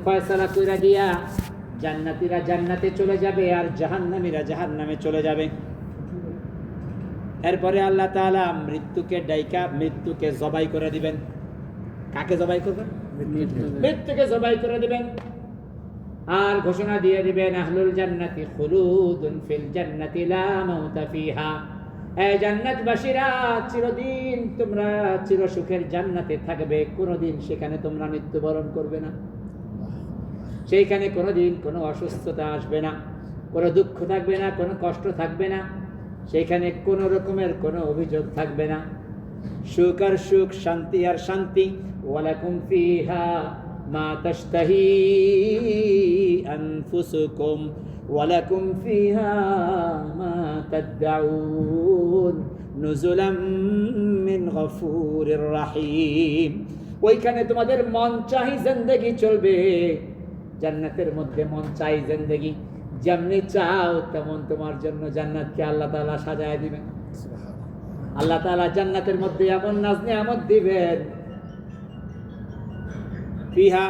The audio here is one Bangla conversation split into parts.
ফয়সালা কইরা দিয়া জান্নাতীরা জান্নাতে চলে যাবে আর জাহান্নামীরা জাহান্নামে চলে যাবে। এরপরে আল্লাহ তাআলা মৃত্যুকে জবাই করে দিবেন। কাকে জবাই করবেন? মৃত্যুকে জবাই করে দিবেন আর ঘোষণা দিয়ে দিবেন, আহলুল জান্নাতি খুলুদুন ফিল জান্নাতি লা মাউতা ফিহা। এই জান্নাতবাসীরা চিরদিন তোমরা চিরসুখের জান্নাতে থাকবে, কোনোদিন সেখানে তোমরা মৃত্যুবরণ করবে না। সেইখানে কোনোদিন কোনো অসুস্থতা আসবে না, কোনো দুঃখ থাকবে না, কোনো কষ্ট থাকবে না, সেইখানে কোনো রকমের কোনো অভিযোগ থাকবে না। সুখ আর সুখ, শান্তি আর শান্তি। ওয়ালাকুম ফিহা মা তাশতাহি আনফুসুকুম ওয়ালাকুম ফিহা মা তাদউন নুজুলাম মিন গফুরির রহিম। ওইখানে তোমাদের মন চাহি জিন্দেগি চলবে। জান্নাতের মধ্যে মন চাই জিন্দেগি, যেমনি চাও তেমন তোমার জন্য জান্নাতকে আল্লাহ তাআলা সাজায় দিবেন। আল্লাহ তাআলা জান্নাতের মধ্যে এমন নাজ নিয়ামত দিবেন, ফিহা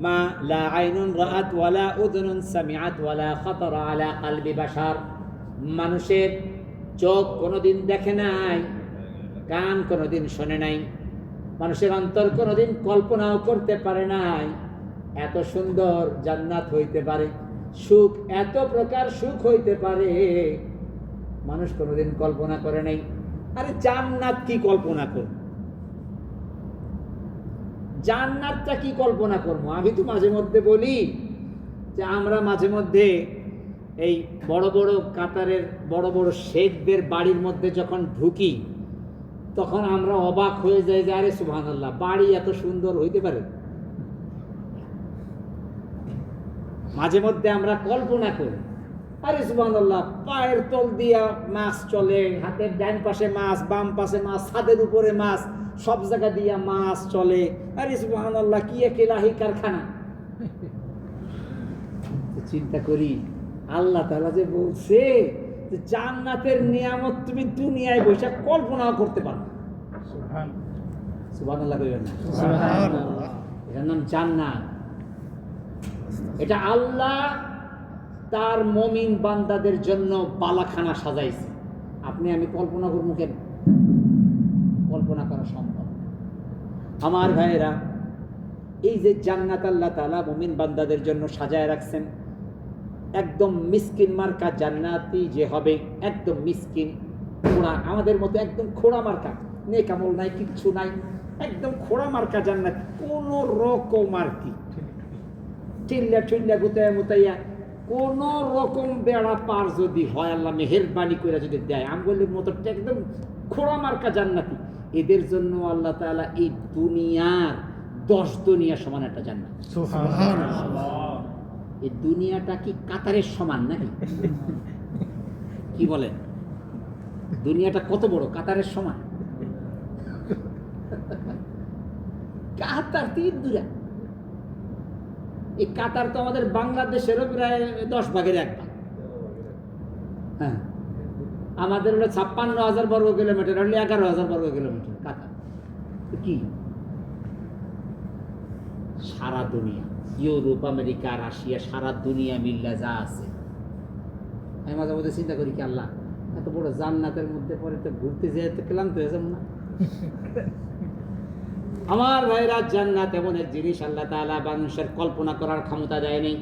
মা লা আইনুন রাআত ওয়ালা উযুনুন সামিআত ওয়ালা খাতারা আলা কলবি বাশার। মানুষের চোখ কোনোদিন দেখে নাই, কান কোনোদিন শোনে নাই, মানুষের অন্তর কোনোদিন কল্পনাও করতে পারে নাই এত সুন্দর জান্নাত হইতে পারে, সুখ এত প্রকার সুখ হইতে পারে, মানুষ কোনোদিন কল্পনা করে নাই। আরে জান্নাত কি কল্পনা করব, জান্নাতটা কি কল্পনা করবো? আমি তো মাঝে মধ্যে বলি যে আমরা মাঝে মধ্যে এই বড় বড় কাতারের বড় বড় শেখদের বাড়ির মধ্যে যখন ঢুকি তখন আমরা অবাক হয়ে যাই যে আরে সুবহানাল্লাহ, বাড়ি এত সুন্দর হইতে পারে। মাঝে মধ্যে আমরা কল্পনা করি, আরে সুবহানাল্লাহ, পায়ের তল দিয়া মাছ চলে, হাতের ডান পাশে মাছ, বাম পাশে মাছ, ছাদের উপরে মাছ, সব জায়গা দিয়া মাছ চলে। আরে সুবহানাল্লাহ, কি এক ইলাহি কারখানা। চিন্তা করি আল্লাহ তাআলা যে বলছে যে জান্নাতের নিয়ামত তুমি দুনিয়ায় বসে কল্পনাও করতে পারো। সুবহানাল্লাহ কইবেন না? সুবহানাল্লাহ। এটার নাম জান্নাত। এটা আল্লাহ তার মুমিন বান্দাদের জন্য বালাখানা সাজাইছে। আপনি আমি কল্পনা করব কেন? কল্পনা করা সম্ভব। আমার ভাইয়েরা, এই যে জান্নাত আল্লাহ তাআলা মুমিন বান্দাদের জন্য সাজায় রাখছেন, একদম মিসকিন মার্কা জান্নাতি যে হবে, একদম মিসকিন খোড়া, আমাদের মতো একদম খোড়া মার্কা, নেক আমল নাই, কিচ্ছু নাই, একদম খোড়া মার্কা জান্নাত, কোন রকম আর কি চিল্লা চিল্লা গুতাইয়া মুতাইয়া কোন রকম বেড়া পার যদি হয়, আল্লাহ মেহেরবানি করে যদি দেয়, আমগুলির মতো একদম খোড়া মার্কা জান্নাতি, এদের জন্য আল্লাহ তাআলা এই দুনিয়ার 10 দুনিয়া সমান একটা জান্নাত। সুবহানাল্লাহ। এই দুনিয়াটা কি কাতারের সমান নাকি? কি বলেন? দুনিয়াটা কত বড়? কাতারের সমান? কাতার 3 দূরে। এই কাতার তো আমাদের বাংলাদেশেরও প্রায় 10 ভাগের 1 ভাগ। হ্যাঁ, আমাদের হলো 56,000 বর্গ কিলোমিটার, হলে 11,000 বর্গ কিলোমিটার কাতার। কি সারা দুনিয়া, ইউরোপ, আমেরিকা, রাশিয়া, সারা দুনিয়া মিল্লা যা আছে। আমি মাঝে মধ্যে চিন্তা করি কি আল্লাহ, এত বড় জান্নাতের মধ্যে পরে তো ঘুরতে যেয়ে তো ক্লান্ত হয়ে যাব না? আমার ভাইরা, জান্নাত এমন এক জিনিস আল্লাহ তাআলা মানুষের কল্পনা করার ক্ষমতা দেয় নাই।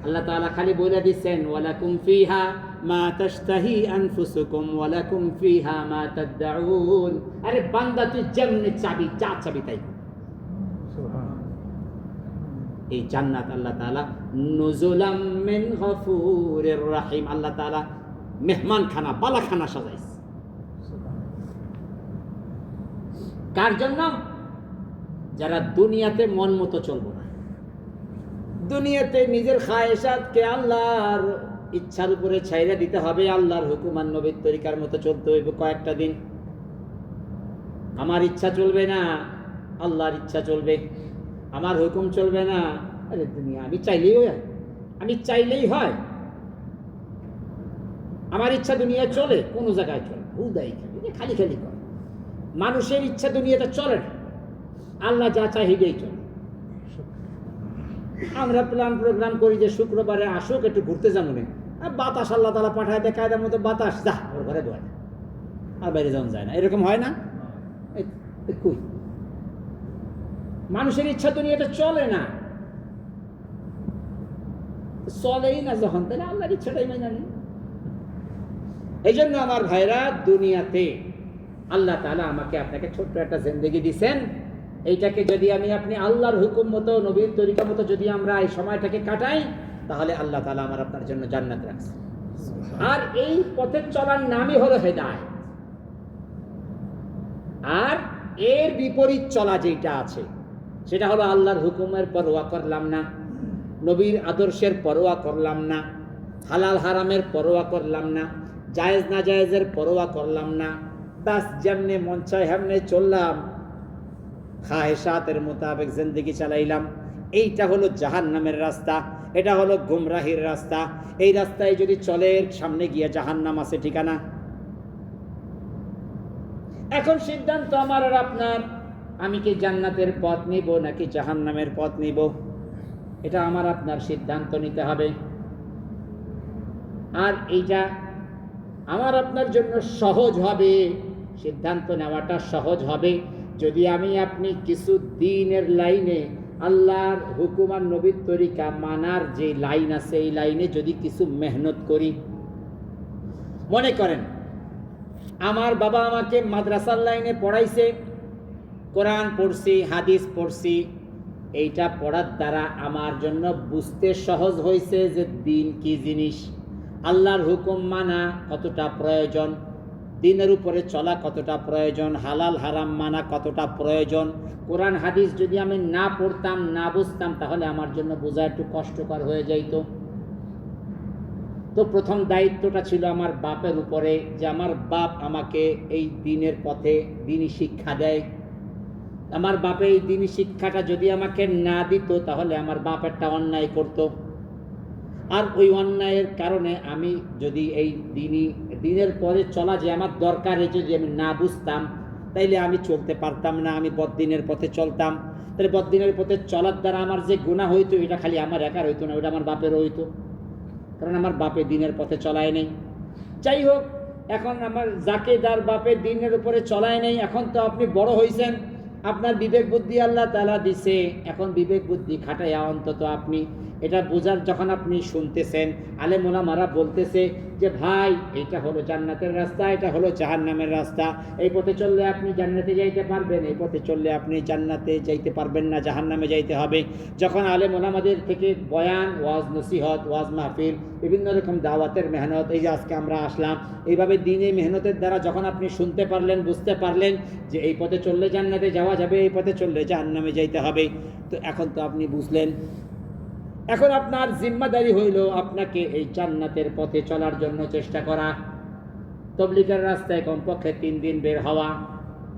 আল্লাহ তাআলা খালি বলে দিচ্ছেন, ওয়ালাকুম ফিহা মা তাশতাহি আনফুসুকুম ওয়ালাকুম ফিহা মা তাদউন। আরে বান্দা, তুই যেমনি চাবি, যা চাবি তাই। এই জান্নাত আল্লাহ তাআলা নুজুলাম মিন গফুরির রহিম, আল্লাহ তাআলা মেহমানখানা, বালাখানা সাজাইছে। কার জন্য? যারা দুনিয়াতে মন মতো চলবো না, দুনিয়াতে নিজের খায়েশাতকে আল্লাহর ইচ্ছার উপরে ছাইরা দিতে হবে, আল্লাহর হুকুম আর নবীর তরিকার মতো চলতে হইবে কয়েকটা দিন। আমার ইচ্ছা চলবে না, আল্লাহর ইচ্ছা চলবে, আমার হুকুম চলবে না। আরে দুনিয়া আমি চাইলেই হয়, আমি চাইলেই হয়, আমার ইচ্ছা দুনিয়া চলে, কোন জায়গায় চলে, উদাই খালি খালি করে। মানুষের ইচ্ছা দুনিয়াতে চলে না, আল্লাহ যা চাই হিডেই চলে। আমরা প্ল্যান প্রোগ্রাম করি যে শুক্রবারে আসুক, একটু ঘুরতে যাবো না, আর বাতাস আল্লাহ তালা পাঠায় দেয় কায়দার মতো, বাতাস যা ওর ঘরে বয়, আর বাইরে যাওয়া যায় না, এরকম হয় না? কই মানুষের ইচ্ছা তো নিয়ে এটা চলে না, চলেই না যখন, তাহলে আল্লাহর ইচ্ছাটাই মেনে নিই। এই জন্য আমার ভাইরা, দুনিয়াতে আল্লাহ তাআলা আমাকে আপনাকে ছোট্ট একটা জিন্দেগি দিছেন, এইটাকে যদি আপনি আল্লাহর হুকুম মতো, নবীর তরিকা মতো যদি আমরা এই সময়টাকে কাটাই, তাহলে আল্লাহ তাআলা আমার আপনার জন্য জান্নাত রাখছে। আর এই পথে চলার নামই হলো হেদায়েত। আর এর বিপরীত চলা যেটা আছে, সেটা হলো আল্লাহর হুকুমের পরোয়া করলাম না, নবীর আদর্শের পরোয়া করলাম না, হালাল হারামের পরোয়া করলাম না, জায়েজ না জায়েজের পরোয়া করলাম না, বাস যেমনে মন চায় হেমনে চললাম, খাহেশাতের মোতাবেক জিন্দেগি চালাইলাম। এইটা হলো জাহান্নামের রাস্তা, এটা হলো গুমরাহির রাস্তা। এই রাস্তায় যদি চলে, সামনে গিয়ে জাহান্নাম আছে ঠিকানা। এখন সিদ্ধান্ত আমার আর আপনার, আমি কি জান্নাতের পথ নিব নাকি জাহান্নামের পথ নিব, এটা আমার আপনার সিদ্ধান্ত নিতে হবে। আর এইটা আমার আপনার জন্য সহজ হবে, সিদ্ধান্ত নেওয়াটা সহজ হবে যদি আপনি কিছু দিনের লাইনে, আল্লাহর হুকুম আর নবীর তরিকা মানার যে লাইন আছে, এই লাইনে যদি কিছু মেহনত করি। মনে করেন আমার বাবা আমাকে মাদ্রাসার লাইনে পড়াইছে, কোরআন পড়ছি, হাদিস পড়ছি, এইটা পড়ার দ্বারা আমার জন্য বুঝতে সহজ হয়েছে যে দিন কি জিনিস, আল্লাহর হুকুম মানা কতটা প্রয়োজন, দিনের উপরে চলা কতটা প্রয়োজন, হালাল হারাম মানা কতটা প্রয়োজন। কোরআন হাদিস যদি আমি না পড়তাম, না বুঝতাম, তাহলে আমার জন্য বোঝা একটু কষ্টকর হয়ে যাইত। তো প্রথম দায়িত্বটা ছিল আমার বাপের উপরে, যে আমার বাপ আমাকে এই দিনের পথে দিনী শিক্ষা দেয়। আমার বাপে এই দিনী শিক্ষাটা যদি আমাকে না দিত, তাহলে আমার বাপ একটা অন্যায় করত, আর ওই অন্যায়ের কারণে আমি যদি এই দিনের পরে চলা যে আমার দরকার, এই যদি আমি না বুঝতাম, তাইলে আমি চলতে পারতাম না, আমি বদ্দিনের পথে চলতাম। তাহলে বদ্দিনের পথে চলার দ্বারা আমার যে গুনাহ হইতো, এটা খালি আমার একার হইতো না, ওটা আমার বাপেরও হইতো, কারণ আমার বাপে দিনের পথে চলায় নেই। যাই হোক, এখন আমার যাকে যার বাপে দিনের উপরে চলায় নেই, এখন তো আপনি বড় হয়েছেন, আপনার বিবেক বুদ্ধি আল্লাহ তাআলা দিছে, এখন বিবেক বুদ্ধি খাটাইয়া অন্তত আপনি এটা বোঝার, যখন আপনি শুনতেছেন আলেম ওলামারা বলতেছে যে ভাই এটা হলো জান্নাতের রাস্তা, এটা হলো জাহান্নামের রাস্তা, এই পথে চললে আপনি জান্নাতে যাইতে পারবেন, এই পথে চললে আপনি জান্নাতে যাইতে পারবেন না, জাহান্নামে যাইতে হবে। যখন আলেম ওলামাদের থেকে বয়ান, ওয়াজ নসিহত, ওয়াজ মাহফিল, বিভিন্ন রকম দাওয়াতের মেহনত, এই যে আজকে আমরা আসলাম, এইভাবে দিনে মেহনতের দ্বারা যখন আপনি শুনতে পারলেন, বুঝতে পারলেন যে এই পথে চললে জান্নাতে যাওয়া যাবে, এই পথে চললে জাহান্নামে যাইতে হবে, তো এখন তো আপনি বুঝলেন। এখন আপনার জিম্মাদারি হইল আপনাকে এই জান্নাতের পথে চলার জন্য চেষ্টা করা। তবলিগের রাস্তায় কমপক্ষে 3 দিন বের হওয়া,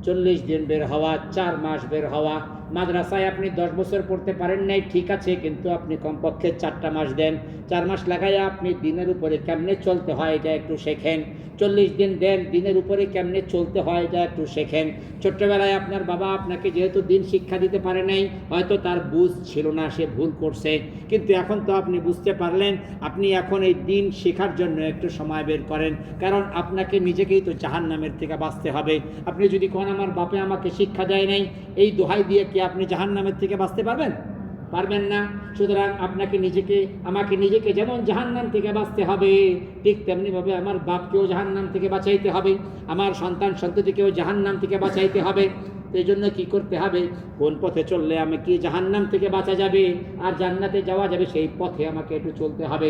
40 দিন বের হওয়া, 4 মাস বের হওয়া। মাদ্রাসায় আপনি 10 বছর পড়তে পারেন নাই, ঠিক আছে, কিন্তু আপনি কমপক্ষে 4টা মাস দেন, 4 মাস লাগাইয়া আপনি দিনের উপরে কেমনে চলতে হয় এটা একটু শেখেন। 40 দিন দেন, দিনের উপরে কেমনে চলতে হয় এটা একটু শেখেন। ছোট্টবেলায় আপনার বাবা আপনাকে যেহেতু দিন শিক্ষা দিতে পারে নাই, হয়তো তার বুঝ ছিল না, সে ভুল করছে, কিন্তু এখন তো আপনি বুঝতে পারলেন, আপনি এখন এই দিন শেখার জন্য একটু সময় বের করেন, কারণ আপনাকে নিজেকেই তো জাহান্নামের থেকে বাঁচতে হবে। আপনি যদি কোন আমার বাপে আমাকে শিক্ষা দেয় নাই, এই দোহাই দিয়ে কি আপনি জাহান্নামের থেকে বাঁচতে পারবেন? পারবেন না। সুতরাং আমাকে নিজেকে যেমন জাহান্নাম থেকে বাঁচতে হবে, ঠিক তেমনিভাবে আমার বাপকেও জাহান্নাম থেকে বাঁচাইতে হবে, আমার সন্তান সন্ততিকেও জাহান্নাম থেকে বাঁচাইতে হবে। এই জন্য কী করতে হবে? কোন পথে চললে আমি কি জাহান্নাম থেকে বাঁচা যাবে আর জান্নাতে যাওয়া যাবে, সেই পথে আমাকে একটু চলতে হবে।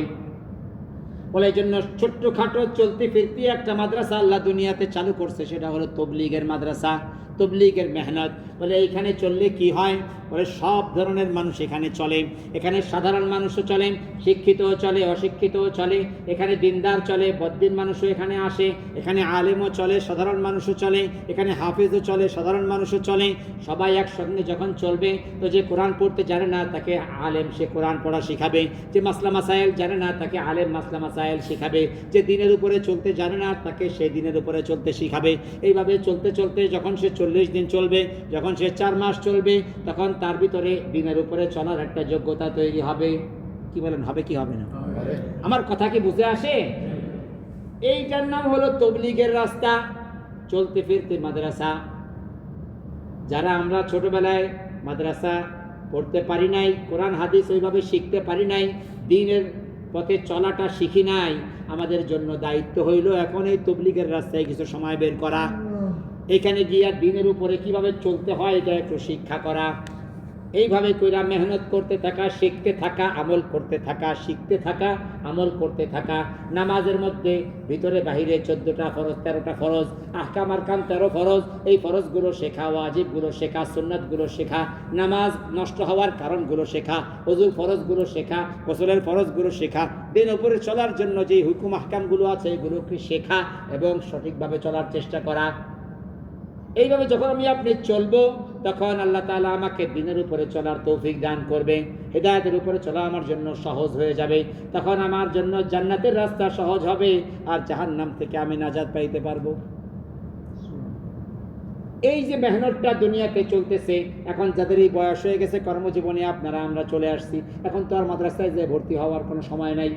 বলে এই জন্য ছোট্টখাটো চলতে ফিরতে একটা মাদ্রাসা আল্লাহ দুনিয়াতে চালু করছে, সেটা হলো তবলিগের মাদ্রাসা, তবলিগের মেহনত। বলে এইখানে চললে কি হয়? বলে সব ধরনের মানুষ এখানে চলে, এখানে সাধারণ মানুষও চলে, শিক্ষিতও চলে, অশিক্ষিতও চলে, এখানে দিনদার চলে, বদ্দিন মানুষও এখানে আসে, এখানে আলেমও চলে, সাধারণ মানুষও চলে, এখানে হাফেজও চলে, সাধারণ মানুষও চলে। সবাই একসঙ্গে যখন চলবে, তো যে কোরআন পড়তে জানে না তাকে আলেম সে কোরআন পড়া শিখাবে, যে মাসলা মাসাইল জানে না তাকে আলেম মাসলা মাসাইল শিখাবে, যে দিনের উপরে চলতে জানে না তাকে সে দিনের উপরে চলতে শিখাবে। এইভাবে চলতে চলতে যখন সে চলে 40 দিন চলবে, যখন সে 4 মাস চলবে, তখন তার ভিতরে দিনের উপরে চলার একটা যোগ্যতা তৈরি হবে। কি বলেন, হবে কি হবে না? আমার কথা কি বুঝে আসে? এইটার নাম হলো তবলিগের রাস্তা, চলতে ফিরতে মাদ্রাসা। যারা আমরা ছোটবেলায় মাদ্রাসা পড়তে পারি নাই, কোরআন হাদিস ওইভাবে শিখতে পারি নাই, দ্বীনের পথে চলাটা শিখি নাই, আমাদের জন্য দায়িত্ব হইল এখন এই তবলিগের রাস্তায় কিছু সময় বের করা, এখানে গিয়া দ্বীনের উপরে কিভাবে চলতে হয় এটা একটু শিক্ষা করা। এইভাবে কইরা মেহনত করতে থাকা, শিখতে থাকা, আমল করতে থাকা, শিখতে থাকা, আমল করতে থাকা। নামাজের মধ্যে ভিতরে বাহিরে 14টা ফরজ, 13টা ফরজ, আহকাম আরকান 13 ফরজ, এই ফরজগুলো শেখা, ওয়াজিবগুলো শেখা, সুন্নাতগুলো শেখা, নামাজ নষ্ট হওয়ার কারণগুলো শেখা, ওযুর ফরজগুলো শেখা, গোসলের ফরজগুলো শেখা, দিন উপরে চলার জন্য যে হুকুম আহকামগুলো আছে এগুলোকে শেখা এবং সঠিকভাবে চলার চেষ্টা করা। এইভাবে যখন আমি আপনি চলবো, তখন আল্লাহ তাআলা আমাকে দিনের উপরে চলার তৌফিক দান করবে, হেদায়েতের উপরে চলা আমার জন্য সহজ হয়ে যাবে। তখন আমার জন্য জান্নাতের রাস্তা সহজ হবে, আর জাহান্নাম থেকে আমি নাজাত পাইতে পারবো। এই যে মেহনতটা দুনিয়াতে চলতেছে, এখন যাদের এই বয়স হয়ে গেছে কর্মজীবনে, আপনারা আমরা চলে আসছি, এখন তো আর মাদ্রাসায় যে ভর্তি হওয়ার কোনো সময় নাই।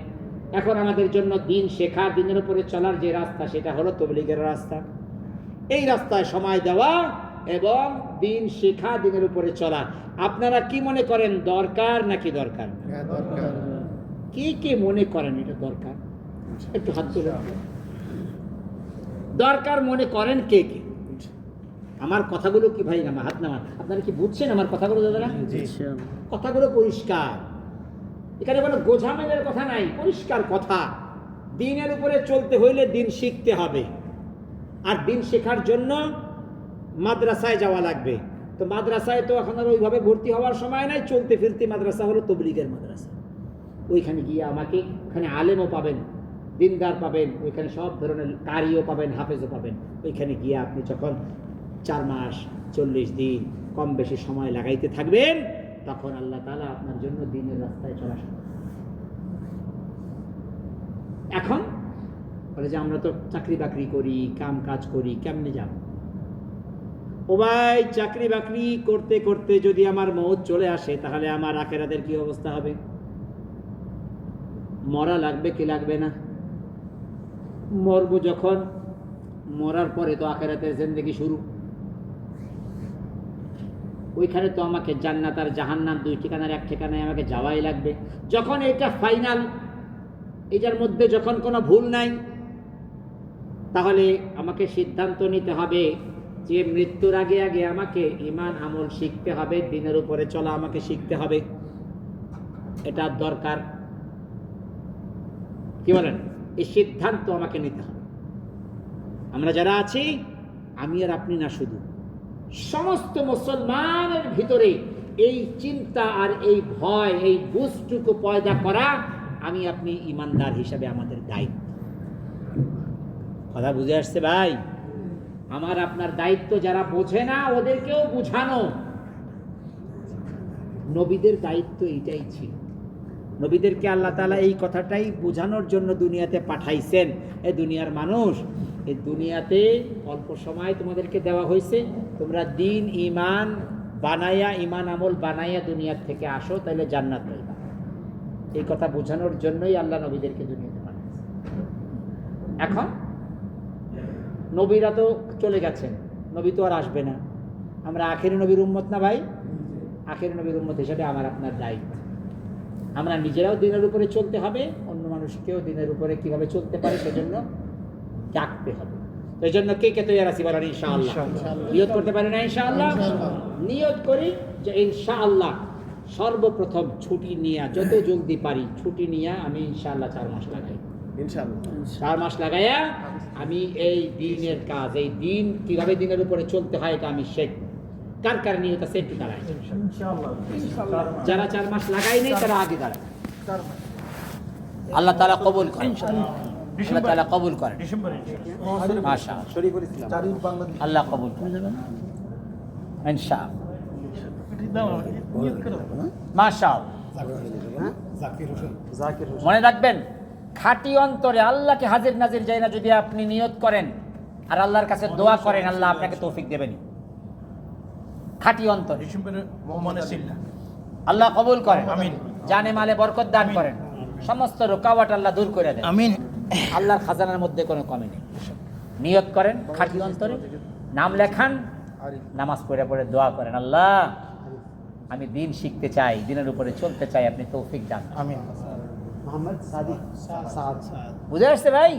এখন আমাদের জন্য দিন শেখা, দিনের উপরে চলার যে রাস্তা, সেটা হলো তবলিগের রাস্তা। এই রাস্তায় সময় দেওয়া এবং দিন শেখা, দিনের উপরে চলা। আপনারা কি মনে করেন, দরকার নাকি দরকার? কি কি মনে করেন এটা দরকার? একটু হাত তুলে। দরকার মনে করেন কে কে? আমার কথাগুলো কি ভাই, আমার হাত নামান, আপনারা কি বুঝছেন আমার কথাগুলো? দাদারা কথাগুলো পরিষ্কার, এখানে কোনো গোঝামেলের কথা নাই, পরিষ্কার কথা। দিনের উপরে চলতে হইলে দিন শিখতে হবে, আর দিন শেখার জন্য মাদ্রাসায় যাওয়া লাগবে। তো মাদ্রাসায় তো এখন আর ওইভাবে ভর্তি হওয়ার সময় নাই, চলতে ফিরতে মাদ্রাসা হলো তবলিগের মাদ্রাসা। ওইখানে গিয়ে আমাকে, ওখানে আলেমও পাবেন, দিনদার পাবেন, ওইখানে সব ধরনের কারিও পাবেন, হাফেজও পাবেন। ওইখানে গিয়ে আপনি যখন 4 মাস 40 দিন কম বেশি সময় লাগাইতে থাকবেন, তখন আল্লাহ তাআলা আপনার জন্য দিনের রাস্তায় চলা শুরু। এখন বলে যে আমরা তো চাকরি বাকরি করি, কাম কাজ করি, কেমনে যাব? ও ভাই, চাকরি বাকরি করতে করতে যদি আমার মওত চলে আসে, তাহলে আমার আখিরাতের কি অবস্থা হবে? মরা লাগবে কি লাগবে না? মরবো যখন, মরার পরে তো আখিরাতের জিন্দেগি শুরু। ওইখানে তো আমাকে জান্নাত আর জাহান্নাম 2 ঠিকানার এক ঠিকানায় আমাকে যাওয়াই লাগবে। যখন এটা ফাইনাল, এটার মধ্যে যখন কোনো ভুল নাই, তাহলে আমাকে সিদ্ধান্ত নিতে হবে যে মৃত্যুর আগে আগে আমাকে ঈমান আমল শিখতে হবে, দিনের উপরে চলা আমাকে শিখতে হবে। এটা দরকার, কি বলেন? এই সিদ্ধান্ত আমাকে নিতে হবে। আমরা যারা আছি, আমি আর আপনি না, শুধু সমস্ত মুসলমানের ভিতরে এই চিন্তা আর এই ভয়, এই বুঝটুকু পয়দা করা আমি আপনি ঈমানদার হিসাবে আমাদের দায়িত্ব। কথা বুঝে আসছে ভাই? আমার আপনার দায়িত্ব, যারা বোঝে না ওদেরকেও বুঝানো। নবীদের দায়িত্ব এইটাই ছিল। নবীদেরকে আল্লাহ তাআলা এই কথাটাই বোঝানোর জন্য দুনিয়াতে পাঠাইছেন। এই দুনিয়ার মানুষ, এই দুনিয়াতে অল্প সময় তোমাদেরকে দেওয়া হয়েছে, তোমরা দিন ঈমান বানাইয়া, ঈমান আমল বানাইয়া দুনিয়ার থেকে আসো, তাহলে জান্নাত পাইবা। এই কথা বোঝানোর জন্যই আল্লাহ নবীদেরকে দুনিয়াতে পাঠাইছেন। এখন নবীরা তো চলে গেছেন, নবী তো আর আসবে না। আমরা আখেরি নবীর উম্মত না ভাই? আখেরি নবীর উম্মত হিসেবে আমার আপনার দায়িত্ব, আমরা নিজেরাও দিনের উপরে চলতে হবে, অন্য মানুষকেও দিনের উপরে কিভাবে চলতে পারে সেজন্য ডাকতে হবে। এই জন্য কে কে তৈরি আছি বলেন? ইনশাআল্লাহ। নিয়ত করতে পারি না? ইনশাআল্লাহ নিয়ত করি যে ইনশাআল্লাহ সর্বপ্রথম ছুটি নিয়ে, যত জলদি পারি ছুটি নিয়ে আমি ইনশাআল্লাহ 4 মাস লাগাই। ইনশাআল্লাহ 4 মাস লাগাইয়া আমি এই দিনের কাজ, এই দিন কিভাবে দিনের উপরে চলতে হয় এটা আমি শিখব। কার কার নিয়ত আছে একটু দাঁড়ায়? যারা 4 মাস লাগাই নেই তারা আগে দাঁড়ায়। আল্লাহ তাআলা কবুল করেন, আল্লাহ তাআলা কবুল করেন। মাশাআল্লাহ, শরীফুল ইসলাম আল্লাহ কবুল করেন ইনশাআল্লাহ। মাশাআল্লাহ, মনে রাখবেন, খাঁটি অন্তরে আল্লাহকে হাজির নাজির যাই না যদি আপনি নিয়ত করেন আর আল্লাহর কাছে দোয়া করেন, আল্লাহ আপনাকে তৌফিক দেবেন। খাঁটি অন্তর। ডিসেম্বরের মোহাম্মদের সিল্লা আল্লাহ কবুল করেন, আমিন। জানে মালে বরকত দান করেন, সমস্ত রুকাওয়াট আল্লাহ দূর করে দেন। আমিন। আল্লাহর খাজানার মধ্যে কোনো কমি নেই। নিয়ত করেন খাঁটি অন্তরে, নাম লেখান, নামাজ পড়ে পড়ে দোয়া করেন, আল্লাহ আমি দিন শিখতে চাই, দিনের উপরে চলতে চাই, আপনি তৌফিক দান। আমিন। মোহাম্মদ সাদিক সাদ বুঝে আসছে ভাই?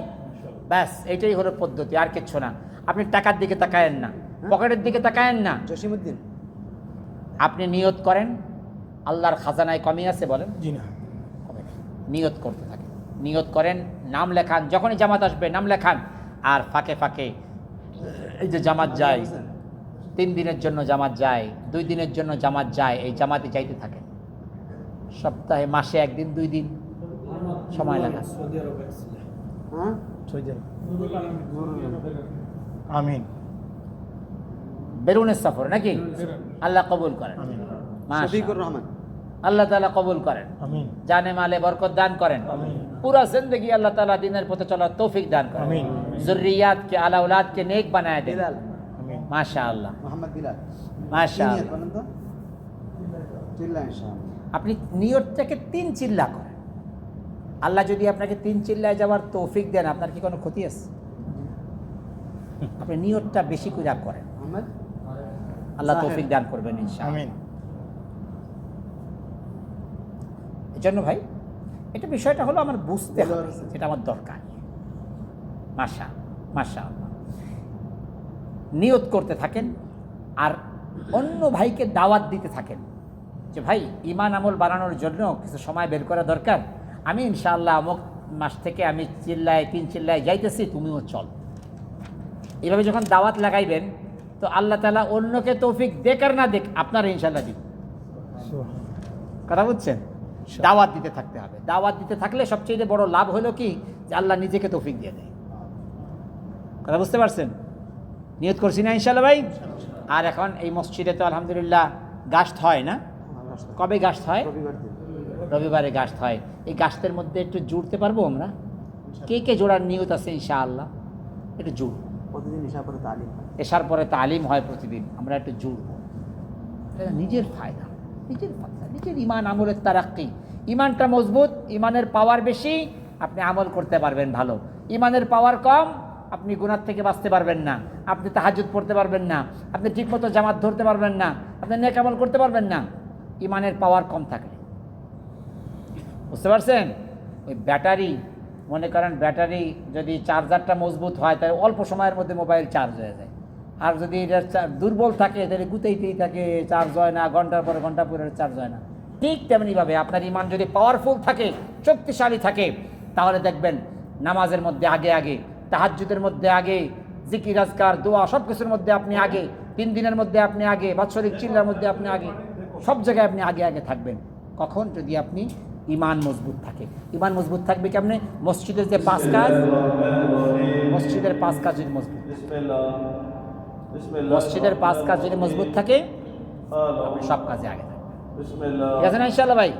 ব্যাস এইটাই হলো পদ্ধতি, আর কিচ্ছু না। আপনি টাকার দিকে তাকায়েন না, পকেটের দিকে তাকায়েন না, জসিমউদ্দিন। আপনি নিয়ত করেন আল্লাহর খাজানায় কমি আছে বলেন? জি না। কমে নেই। নিয়ত করতে থাকেন, নিয়ত করেন, নাম লেখান, যখনই জামাত আসবে নাম লেখান। আর ফাঁকে ফাঁকে এই যে জামাত যায়, 3 দিনের জন্য জামাত যায়, 2 দিনের জন্য জামাত যায়, এই জামাতে যাইতে থাকেন। সপ্তাহে, মাসে 1 দিন 2 দিন সময় লাগান। হ্যাঁ আমিন। বেরুনের সফর নাকি? আল্লাহ কবুল করেন, মাশাআল্লাহ। শফিকুর রহমান। আল্লাহ তাআলা কবুল করেন, আমিন। জানে মালে বরকত দান করেন, আমিন। पूरा जिंदगी अल्लाह ताला दीনের পথে চলার তৌফিক দান করেন, আমিন। যুররিয়াত কে আলা औलाद के नेक बनाए दें। বিলাল। আমিন। মাশাআল্লাহ, মোহাম্মদ বিলাল। মাশাআল্লাহ। নিয়ত করেন তো চিল্লা ইনশাআল্লাহ। আপনি নিয়তটাকে 3 চিল্লা করেন। আল্লাহ যদি আপনাকে 3 চিল্লায় যাওয়ার তৌফিক দেন, আপনার কি কোনো ক্ষতি আছে? আপনি নিয়তটা বেশি করে করেন, মোহাম্মদ আল্লাহ সাহেব। তৌফিক দান করবেন ইনশাআল্লাহ। আমিন। এজন্য ভাই এটা বিষয়টা হলো আমার বুঝতে হবে, এটা আমার দরকার। মাশাআল্লাহ। নিয়ত করতে থাকেন আর অন্য ভাইকে দাওয়াত দিতে থাকেন যে ভাই ঈমান আমল বাড়ানোর জন্য কিছু সময় বের করা দরকার, আমি ইনশাআল্লাহ অমুক মাস থেকে আমি 3 চিল্লায় যাইতেছি, তুমিও চল। এইভাবে যখন দাওয়াত লাগাইবেন তো আল্লাহ তাআলা অন্যকে তৌফিক দেখ আর না দেখ, আপনারা ইনশাআল্লাহ দিন। কথা বুঝছেন? দাওয়াত দিতে থাকতে হবে। দাওয়াত দিতে থাকলে সবচেয়ে বড় লাভ হলো কি, যে আল্লাহ নিজেকে তৌফিক দিয়ে দেয়। কথা বুঝতে পারছেন? নিয়ত করছি না ইনশাআল্লাহ ভাই? আর এখন এই মসজিদে তো আলহামদুলিল্লাহ গাশত হয় না? কবে গাশত হয়? রবিবার দিন। রবিবারে গাশত হয়। এই গাশতের মধ্যে একটু জুড়তে পারবো আমরা? কে কে জোড়ার নিয়ত আছে ইনশাআল্লাহ? একটু জুড়। প্রতিদিন ঈশার পরে তালিম হয়। এশার পরে তালিম হয় প্রতিদিন, আমরা একটু জুড়ব। এটা নিজের ফায়দা, নিজের ইমান আমলের তারাক্কি। ইমানটা মজবুত, ইমানের পাওয়ার বেশি, আপনি আমল করতে পারবেন ভালো। ইমানের পাওয়ার কম, আপনি গুনাহ থেকে বাঁচতে পারবেন না, আপনি তাহাজ্জুদ পড়তে পারবেন না, আপনি ঠিকমতো জামাত ধরতে পারবেন না, আপনি নেক আমল করতে পারবেন না, ইমানের পাওয়ার কম থাকলে। বুঝতে পারছেন? ওই ব্যাটারি, মনে করেন ব্যাটারি যদি চার্জারটা মজবুত হয় তাহলে অল্প সময়ের মধ্যে মোবাইল চার্জ হয়ে যায়। আর যদি এটা দুর্বল থাকে তাহলে গুতাইতেই থাকে, চার্জ হয় না, ঘন্টার পরে ঘন্টা পরে চার্জ হয় না। ঠিক তেমনিভাবে আপনার ইমান যদি পাওয়ারফুল থাকে, শক্তিশালী থাকে, তাহলে দেখবেন নামাজের মধ্যে আগে আগে, তাহাজ্জুদের মধ্যে আগে, জিকির আজকার দোয়া সব কিছুর মধ্যে আপনি আগে, 3 দিনের মধ্যে আপনি আগে, বাৎসরিক চিল্লার মধ্যে আপনি আগে, সব জায়গায় আপনি আগে আগে থাকবেন। কখন? যদি আপনি ইমান মজবুত থাকে। ইমান মজবুত থাকবে কেমনে? মসজিদের যে 5 কাজ, মসজিদের 5 কাজ যদি মজবুত, মসজিদের 5 কাজ যদি মজবুত থাকে, আপনি সব কাজে আগে থাকবেন। ঠিক আছে না ইনশাআল্লাহ ভাই?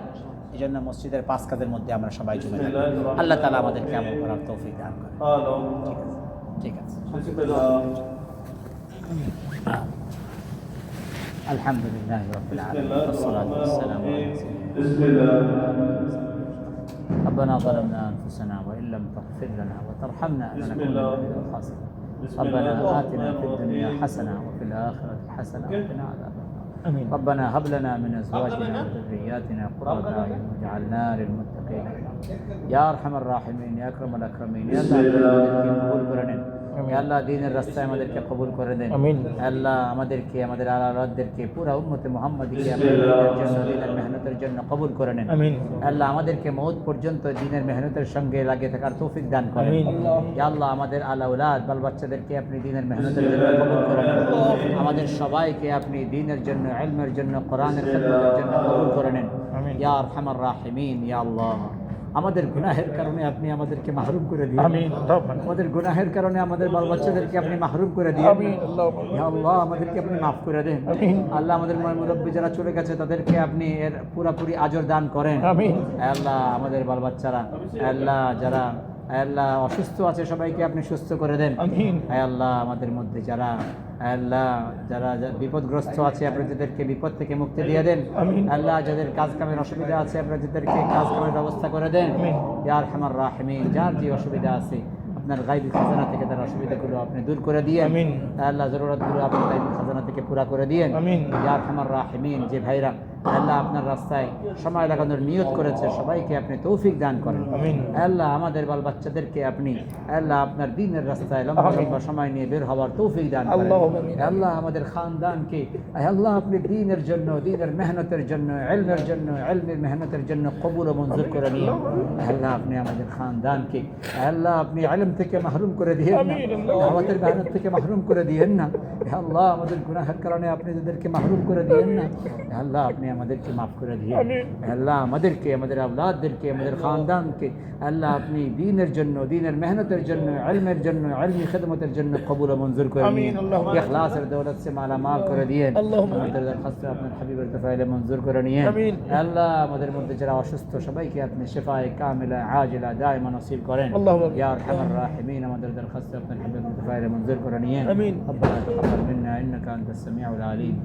এই জন্য মসজিদের 5 কাজের মধ্যে আমরা সবাই জমে থাকি। আল্লাহ তাআলা আমাদেরকে আমল করার তৌফিক দান করেন। ঠিক আছে। আলহামদুলিল্লাহ রাব্বিল আলামিন, والصلاة والسلام على رسول الله. ربنا ظلمنا أنفسنا وإن لم تغفر لنا وترحمنا لنكونن من الخاسرين. ربنا آتنا في الدنيا حسنة وفي الآخرة حسنة وقنا عذاب النار. آمين. ربنا هب لنا من أزواجنا وذرياتنا قرة أعين واجعلنا للمتقين إماما. يا أرحم الراحمين يا أكرم الأكرمين يا الله قبول করেন। يا الله দ্বীনের রাস্তায় আমাদেরকে কবুল করে দেন। আমিন। আল্লাহ আমাদেরকে, আমাদের আলাদাদেরকে, পুরা উম্মতে মুহাম্মাদীকে আপনার দ্বীনের জন্য, দ্বীনের মেহনতের জন্য কবুল করে নেন। আমিন। আল্লাহ আমাদেরকে মওত পর্যন্ত দ্বীনের মেহনতের সঙ্গে লাগিয়ে থাকার তৌফিক দান করেন। আমিন। ইয়া আল্লাহ আমাদের আলাউলাদ বাল বাচ্চাদেরকে আপনি দ্বীনের মেহনতের জন্য কবুল করে নেন। আমাদের সবাইকে আপনি দ্বীনের জন্য, ইলমের জন্য, কোরআনের খিদমতের জন্য কবুল করে নেন। আমিন। ইয়া আরহামার রাহিমিন। ইয়া আল্লাহ আমাদের গুনাহের কারণে আপনি আমাদেরকে মাহরুম করে দিন। আমিন। আমাদের গুনাহের কারণে আমাদের বাল বাচ্চাদেরকে আপনি মাহরুম করে দিন। আমিন। ইয়া আল্লাহ আমাদেরকে আপনি মাফ করে দেন। আমিন। আল্লাহ আমাদের মুরব্বী যারা চলে গেছে তাদেরকে আপনি এর পুরাপুরি আজর দান করেন। আমিন। আল্লাহ আমাদের বাল বাচ্চারা, আল্লাহ যারা আল্লাহ অসুস্থ আছে সবাইকে আপনি সুস্থ করে দেন। আমিন। আল্লাহ আমাদের মধ্যে যারা আল্লাহ যারা বিপদগ্রস্ত আছে আপনি তাদেরকে বিপদ থেকে মুক্তি দিয়ে দেন। আমিন। আল্লাহ যাদের কাজ কামের অসুবিধা আছে আপনি তাদেরকে কাজ কামের ব্যবস্থা করে দেন। আমিন। ইয়া আরহামার রাহিমিন, যার যে অসুবিধা আছে আপনার গায়বী খাজানা থেকে তার অসুবিধাগুলো আপনি দূর করে দিয়ে আমিন। আল্লাহ জরুরতগুলো আপনি গায়বী খাজানা থেকে পুরা করে দিয়েন। আমিন। ইয়া আরহামার রাহিমিন, যে ভাইরা আল্লাহ আপনার রাস্তায় সময় লাগানোর নিয়ত করেছে সবাইকে আপনি তৌফিক দান করেন। আমিন। আল্লাহ আমাদের বাল বাচ্চাদেরকে আপনি আল্লাহ আপনার দিনের রাস্তায় লম্বা আমিন। লম্বা সময় নিয়ে বের হওয়ার তৌফিক দান করেন। আল্লাহুম্মা আমিন। আল্লাহ আমাদের খানদানকে আল্লাহ আপনি দিনের জন্য, দিনের মেহনতের জন্য, ইলমের জন্য, ইলমের মেহনতের জন্য কবুল ও মঞ্জুর করে নিন। আল্লাহ আপনি আমাদের খানদানকে আল্লাহ আপনি ইলম থেকে মাহরুম করে দিয়েন না, আমিন। দাওয়াতের মেহনত থেকে মাহরুম করে দিয়েন না। আল্লাহ আমাদের গুনাহের কারণে আপনি যাদেরকে মাহরুম করে দিয়েন না, আল্লাহ আপনি আমাদেরকে মাফ করে দিয়েন। আমিন। আল্লাহ আমাদেরকে, আমাদের আওলাদদেরকে, আমাদের খানদানকে আল্লাহ আপনি দিনের জন্য, দিনের মেহনতের জন্য, ইলমের জন্য, ইলমি খিদমতের জন্য কবুল ও মঞ্জুর করে আমিন। নিন। আল্লাহুম্মা ইখলাসের দৌলত সে মালামাল করে দিয়েন। আল্লাহুম্মা আমাদের দরখাস্ত আপনার হাবিবের তফাইলে মঞ্জুর করে নিয়েন। আমিন। আল্লাহ আমাদের মধ্যে যারা অসুস্থ সবাইকে আপনি শিফায়ে কামিলা আজিলা দায়মা নসিব করেন। আল্লাহুম্মা ইয়া আরহামার রাহিমিন, আমাদের দরখাস্ত আপনার হাবিবের তফাইলে মঞ্জুর করে নিয়েন। আমিন। ربنا تقبل منا انك انت السميع العليم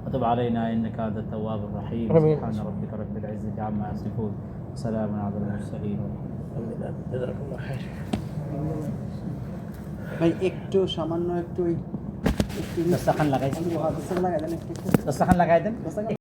وتب علينا انك انت التواب الرحيم. آمين. سبحان ربك رب العزة عما يصفون وسلام على المرسلين. জাযাকুমুল্লাহ খাইর। ভাই একটু সামান্য একটু দস্তরখান লাগাইছি, লাগাই দেন একটু দস্তরখান লাগাই দেন।